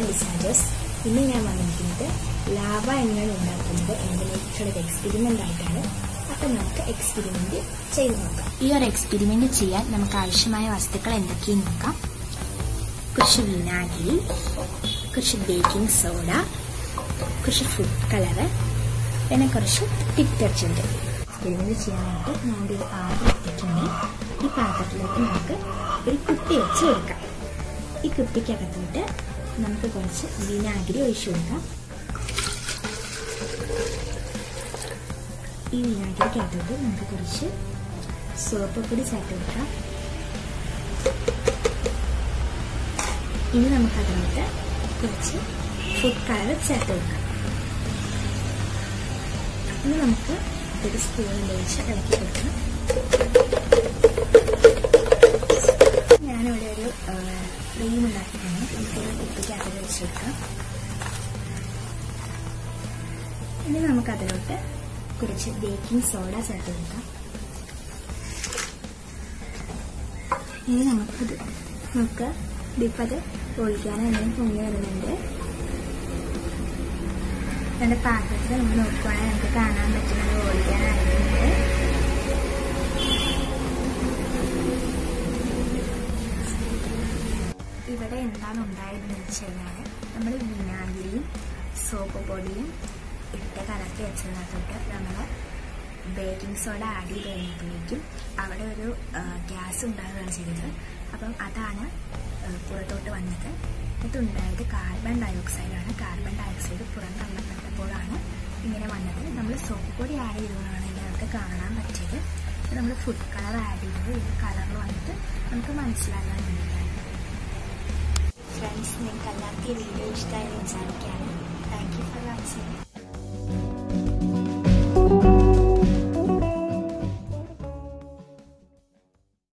ലിസാജസ്. ഇന്ന് ഞാൻ വന്നിരിക്കുന്നത് ലാവ എങ്ങനെയാണ് ഉണ്ടാക്കുന്നത് എന്നതിനെക്കുറിച്ചുള്ള എക്സ്പെരിമെന്റ് ആയിട്ടാണ്. അപ്പോൾ നമുക്ക് എക്സ്പെരിമെന്റ് ചെയ്ത് നോക്കാം. ഈ ഒരു എക്സ്പെരിമെന്റ് ചെയ്യാൻ നമുക്ക് ആവശ്യമായ വസ്തുക്കൾ എന്തൊക്കെയെന്ന് നോക്കാം. കുറച്ച് വിനാഗിരി, കുറച്ച് ബേക്കിംഗ് സോഡ, കുറച്ച് ഫുഡ് കളറ്, പിന്നെ കുറച്ച് ഡിറ്റർജന്റ്. എക്സ്പെരിമെന്റ് ചെയ്യാനായിട്ട് നമ്മുടെ ഒരു പാത്രം എടുത്തിട്ടുണ്ട്. ഈ പാത്രത്തിലേക്ക് നമുക്ക് ഒരു കുപ്പി വെച്ച് കൊടുക്കാം. ഈ കുപ്പിക്കകത്തോട്ട് നമുക്ക് കുറച്ച് വിനാഗിരി ഒഴിച്ചു കൊടുക്കാം. ഈ വിനാഗിരിക്കകത്തോട്ട് നമുക്ക് കുറച്ച് സോപ്പ് പൊടി ചേർത്ത് കൊടുക്കാം. ഇനി നമുക്കതിനകത്ത് കുറച്ച് ഫുഡ് കളർ ചേർത്ത് കൊടുക്കാം. ഇനി നമുക്ക് ഒരു സ്പൂൺ വെച്ച് ഇളക്കി കൊടുക്കണം. ഞാനിവിടെ ഒരു ക്രീം ഉണ്ടാക്കിയിട്ടുണ്ട്. നമുക്കൊരു കുപ്പിക്കകത്ത് വെച്ച് കൊടുക്കാം. ഇനി നമുക്കതിലോട്ട് കുറച്ച് ബേക്കിംഗ് സോഡ ചേർത്ത് കൊടുക്കാം. ഇനി നമുക്ക് ഡിപ്പത് ഒഴിക്കാനും എന്തെങ്കിലും പൊങ്ങി വരുന്നുണ്ട്. നമ്മുടെ പാത്രത്തിൽ നമ്മൾ നോക്കുവാണെങ്കിൽ നമുക്ക് കാണാൻ പറ്റുന്നത് ഒഴിക്കാനായിട്ടുണ്ട്. ഇവിടെ എന്താണ് ഉണ്ടായതെന്ന് വെച്ച് കഴിഞ്ഞാൽ നമ്മൾ വിനാഗിരിയും സോപ്പ് പൊടിയും ഇട്ട് കലക്കി വെച്ചതിനകത്തോട്ട് നമ്മൾ ബേക്കിംഗ് സോഡ ആഡ് ചെയ്ത് കഴിഞ്ഞപ്പോഴേക്കും അവിടെ ഒരു ഗ്യാസ് ഉണ്ടാകുകയാണ് ചെയ്തത്. അപ്പം അതാണ് പുറത്തോട്ട് വന്നത്. ഇതുണ്ടായത് കാർബൺ ഡയോക്സൈഡാണ്. കാർബൺ ഡയോക്സൈഡ് പുറന്തള്ളപ്പെട്ടപ്പോഴാണ് ഇങ്ങനെ വന്നത്. നമ്മൾ സോപ്പ് പൊടി ആഡ് ചെയ്തതാണ് ഇതിനകത്ത് കാണാൻ പറ്റിയത്. നമ്മൾ ഫുഡ് കളർ ആഡ് ചെയ്തത് ഇത് കളറിൽ വന്നിട്ട് നമുക്ക് മനസ്സിലാക്കാൻ വേണ്ടിയിട്ടാണ്. ഫ്രണ്ട്സ്, നിങ്ങൾക്ക് എല്ലാവർക്കും ഈ വീഡിയോ ഇഷ്ടമായി വിചാരിക്കുകയാണ്. Thank you for watching.